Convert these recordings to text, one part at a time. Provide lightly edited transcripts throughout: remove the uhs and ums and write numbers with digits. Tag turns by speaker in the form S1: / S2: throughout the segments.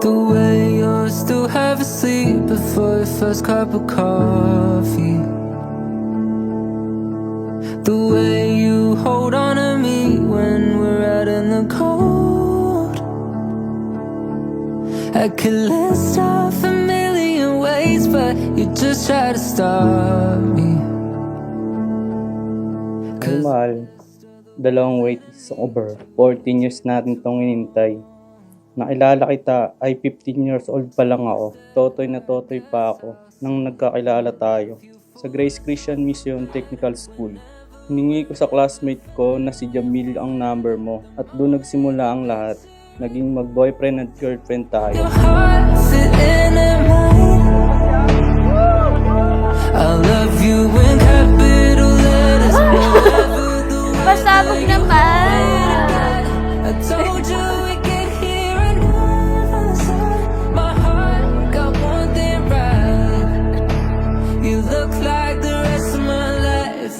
S1: The way you're still half asleep before your first cup of coffee. The way you hold on to me when we're out in the cold. I could list off a million ways, but you just try to stop me.
S2: Ay, mahal. Dalawang wait is over. 14 years natin tong inintay. Nakilala kita ay 15 years old pa lang ako. Totoy na totoy pa ako nang nagkakilala tayo sa Grace Christian Mission Technical School. Hiningi ko sa classmate ko na si Jamil ang number mo at doon nagsimula ang lahat. Naging mag-boyfriend at girlfriend tayo.
S1: Your heart fit in mine. I love you in capital letters. Whatever the
S3: Pasabog naman.
S1: I told you we get here another side. My heart got one thing right. You look like the rest of my life.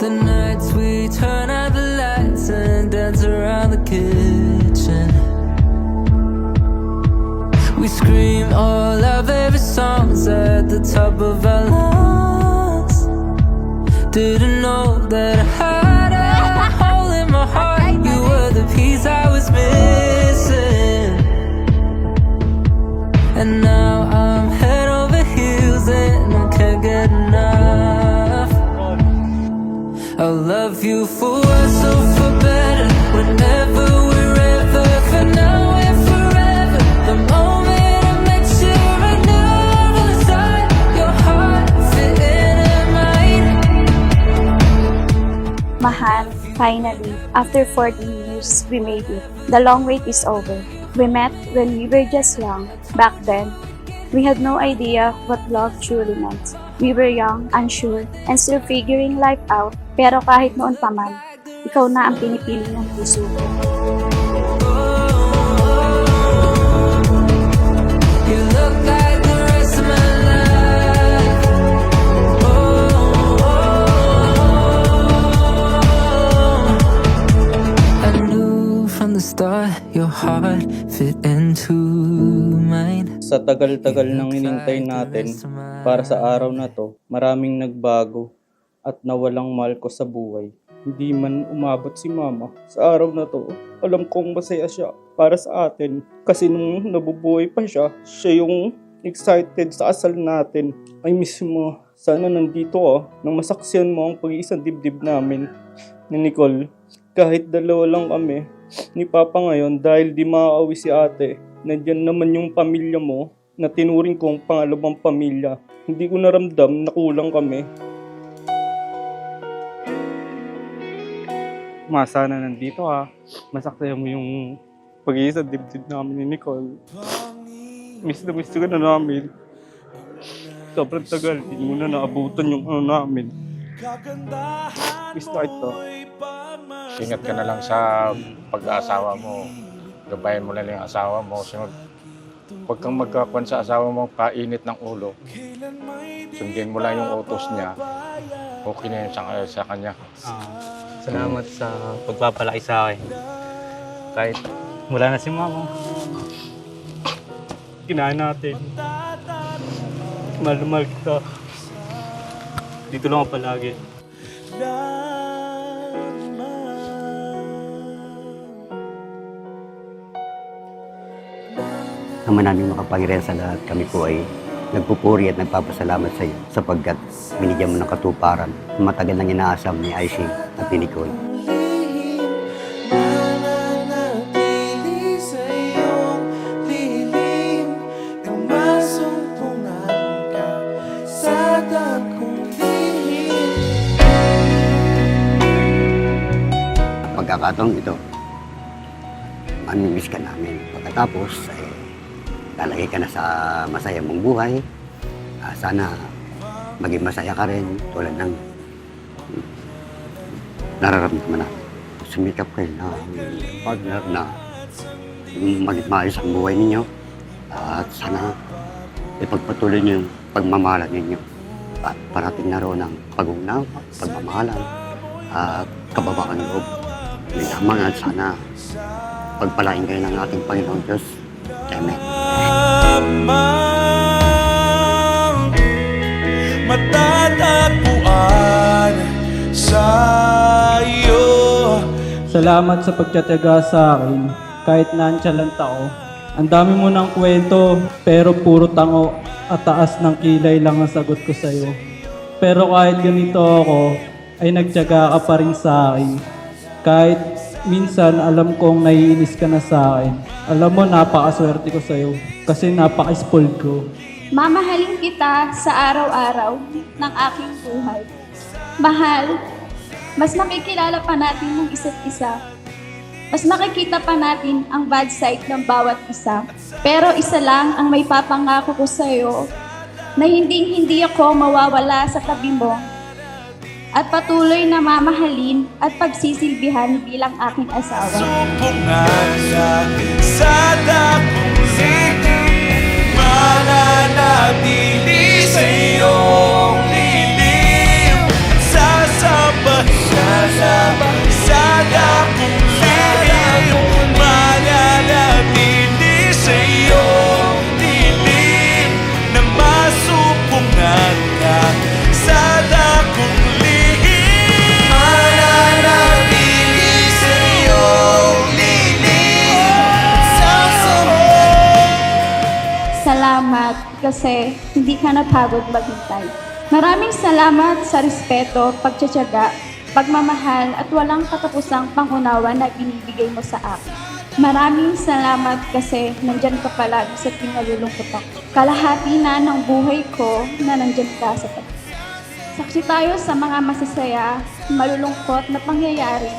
S1: The nights we turn out the lights and dance around the kitchen. We scream all our favorite songs at the top of our lungs. Didn't know that I had a hole in my heart. You were the piece I was missing. And now I'm head over heels and I can't get enough. I'll love you for worse or for better. Whenever, wherever, for now and forever. The moment I met you, I never thought your heart fit in mine.
S3: Mahal, finally, after 14 years, we made it. The long wait is over. We met when we were just young. Back then, we had no idea what love truly meant. We were young, unsure, and still figuring life out. Pero kahit noon pa man, ikaw na ang pinipili ng puso ko.
S1: You look like the rest of my life. I knew from the start your heart fit into mine.
S2: Sa tagal-tagal nang inintay natin para sa araw na to, maraming nagbago at nawalang mahal ko sa buhay. Hindi man umabot si mama sa araw na to, alam kong masaya siya para sa atin. Kasi nung nabubuhay pa siya, siya yung excited sa asal natin. I miss mo. Sana nandito nang masaksiyan mo ang pag-iisang dibdib namin ni Nicole. Kahit dalawa lang kami ni Papa ngayon dahil di maaawi si ate. Nandyan naman yung pamilya mo na tinuring kong pangalawang pamilya. Hindi ko naramdam na kulang kami. Sana nandito Masaksayan mo yung pag-iisa dibdib namin ni Nicole. Miss ka na namin. Sobrang tagal, hindi mo na naabutan yung namin. Miss na ito.
S4: Ingat ka na lang sa pag-aasawa mo. Gabayan mo lang yung asawa mo. Sunod, huwag kang magkakuan sa asawa mo, kainit ng ulo. Sundin mo lang yung utos niya. Okay na yun sa kanya.
S5: Salamat sa pagpapalaki sa akin. Kahit wala na si mama. Kinain natin. Mahal na mahal kita. Dito lang ako palagi.
S6: Ama naming makapangyarihan sa lahat, kami po ay nagpupuri at nagpapasalamat sa iyo sapagkat binigyan mo ng katuparan ang matagal nang inaasam ni Aisy at ni Nicole. Pagkakataong ito, mamimiss ka namin. Pagkatapos, lalagay ka na sa masaya mong buhay. Sana maging masaya ka rin tulad ng nararamdaman natin. Sumikap kayo na partner na maging maayos ang buhay ninyo. At sana ipagpatuloy niyo yung pagmamahalan ninyo. At parating na roon ang pag-unawa, pagmamahalan, at kababaan loob. May tama nga sana pagpalain kayo ng ating Panginoong Diyos. Amen.
S7: Matatagpuan sa iyo.
S2: Salamat sa pagtyaga sa akin, kahit nonchalant ako. Ang dami mo ng kwento, pero puro tango at taas ng kilay lang ang sagot ko sa'yo. Pero kahit ganito ako, ay nagtyaga ka pa rin sa akin. Kahit minsan alam kong naiinis ka na sa akin. Alam mo, napakaswerte ko sa'yo kasi napaka-spoiled ko.
S3: Mamahalin kita sa araw-araw ng aking buhay. Mahal, mas nakikilala pa natin ng isa't isa. Mas nakikita pa natin ang bad side ng bawat isa. Pero isa lang ang may papangako ko sa'yo, na hindi ako mawawala sa tabi mo at patuloy na mamahalin at pagsisilbihan bilang aking asawa.
S7: Supungan sa dakong ligid, mananatili sa iyong lilim. Sasabayan sa dakong ligid, mananatili sa iyong lilim. Na masupungan ka sa dakong ligid, mananatili sa iyong lilim.
S3: Salamat kasi hindi ka napagod maghintay. Maraming salamat sa respeto, pagtsatsaga, pagmamahal at walang katapusang pangunawa na binibigay mo sa akin. Maraming salamat kasi nandyan ka palagi sa tuwing nalulungkot ako. Kalahati na ng buhay ko na nandyan ka sa tabi. Saksi tayo sa mga masasaya, malulungkot na pangyayari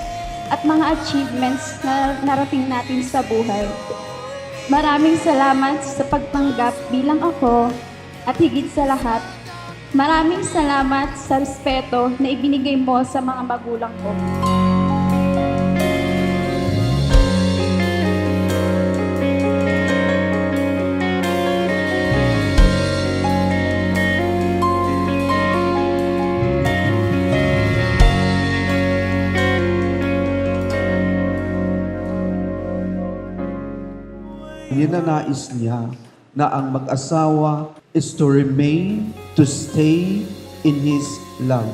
S3: at mga achievements na narating natin sa buhay. Maraming salamat sa pagtanggap bilang ako at higit sa lahat, maraming salamat sa respeto na ibinigay mo sa mga magulang ko.
S8: Ninanais niya na ang mag-asawa is to remain, to stay in His love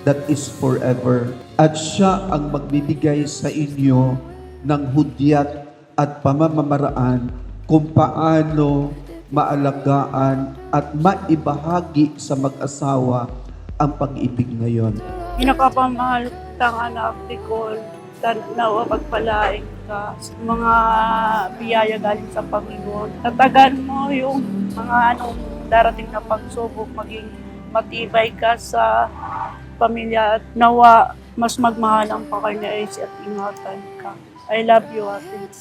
S8: that is forever. At siya ang magbibigay sa inyo ng hudyat at pamamamaraan kung paano maalagaan at maibahagi sa mag-asawa ang pag-ibig ngayon.
S9: Pinakapamahal kitang anak, Nicole, nawa pagpalain ka sa mga biyaya galing sa Panginoon. Tatagan mo yung mga darating na pagsubok, maging matibay ka sa pamilya at nawa mas magmahalang pa kay Naisi at ingatan ka. I love you, ate.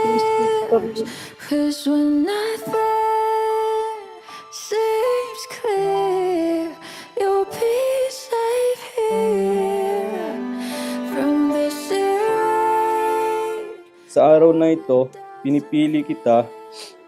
S9: Please keep for me.
S1: 'Cause when nothing seems clear, you'll be safe here from the rain.
S2: Sa araw na ito, pinipili kita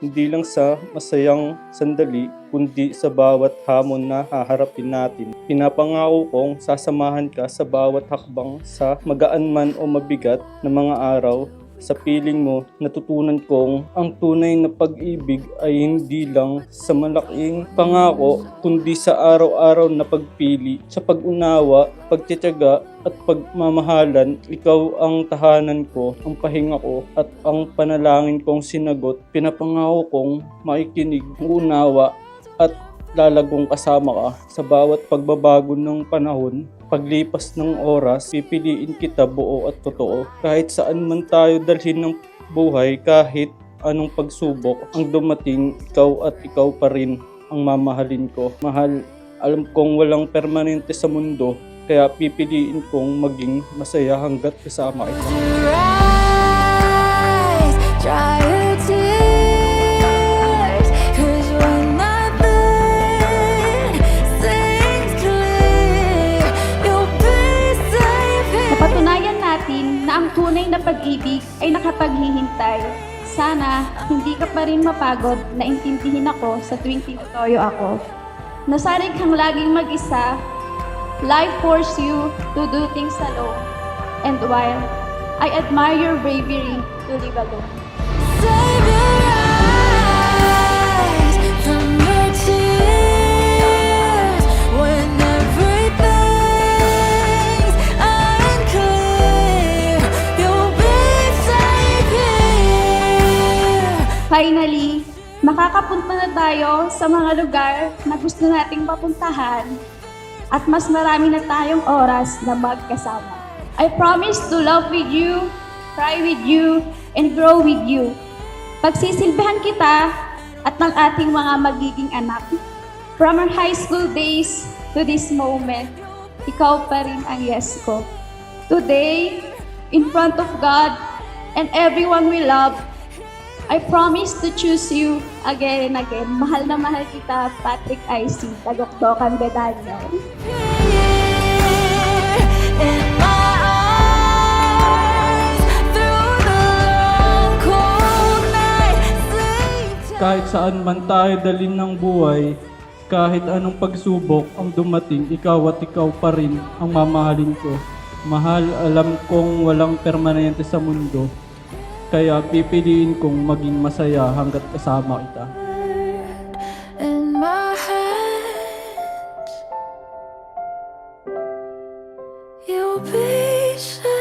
S2: hindi lang sa masayang sandali, kundi sa bawat hamon na haharapin natin. Pinapangako kong sasamahan ka sa bawat hakbang sa magaan man o mabigat na mga araw. Sa piling mo, natutunan kong ang tunay na pag-ibig ay hindi lang sa malaking pangako, kundi sa araw-araw na pagpili, sa pag-unawa, pagtitiyaga at pagmamahalan. Ikaw ang tahanan ko, ang pahinga ko, at ang panalangin kong sinagot. Pinapangako kong makikinig, unawa, at lalagong kasama ka sa bawat pagbabago ng panahon. Paglipas ng oras, pipiliin kita buo at totoo. Kahit saan man tayo dalhin ng buhay, kahit anong pagsubok ang dumating, ikaw at ikaw pa rin ang mamahalin ko. Mahal, alam kong walang permanente sa mundo, kaya pipiliin kong maging masaya hanggat kasama kita.
S1: Rise, dry your tears, 'cause when nothing seems clear, you'll be safe here.
S3: Napatunayan natin na ang tunay na pag-ibig ay nakapaghihintay. Sana hindi ka pa rin mapagod na intindihin ako sa tuwing tinutoyo ako. Nasarig kang laging mag-isa. Life force you to do things alone. And while I admire your bravery to live alone.
S1: Save your eyes from your tears when everything's unclear. You'll be safe here.
S3: Finally, makakapunta na tayo sa mga lugar na gusto nating mapuntahan at mas marami na tayong oras na magkasama. I promise to love with you, cry with you, and grow with you. Pagsisilbihan kita at ng ating mga magiging anak. From our high school days to this moment, ikaw pa rin ang yes ko. Today, in front of God and everyone we love, I promise to choose you again and again. Mahal na mahal kita, Patrick I.C. Tagokdokan Bedanyo.
S1: In my eyes, through the long cold night, sleep
S2: Kahit saan man tayo dalhin ng buhay, kahit anong pagsubok ang dumating, ikaw at ikaw pa rin ang mamahalin ko. Mahal, alam kong walang permanente sa mundo, kaya pipiliin kong maging masaya hanggat kasama kita.
S1: in my hands. You'll be safe.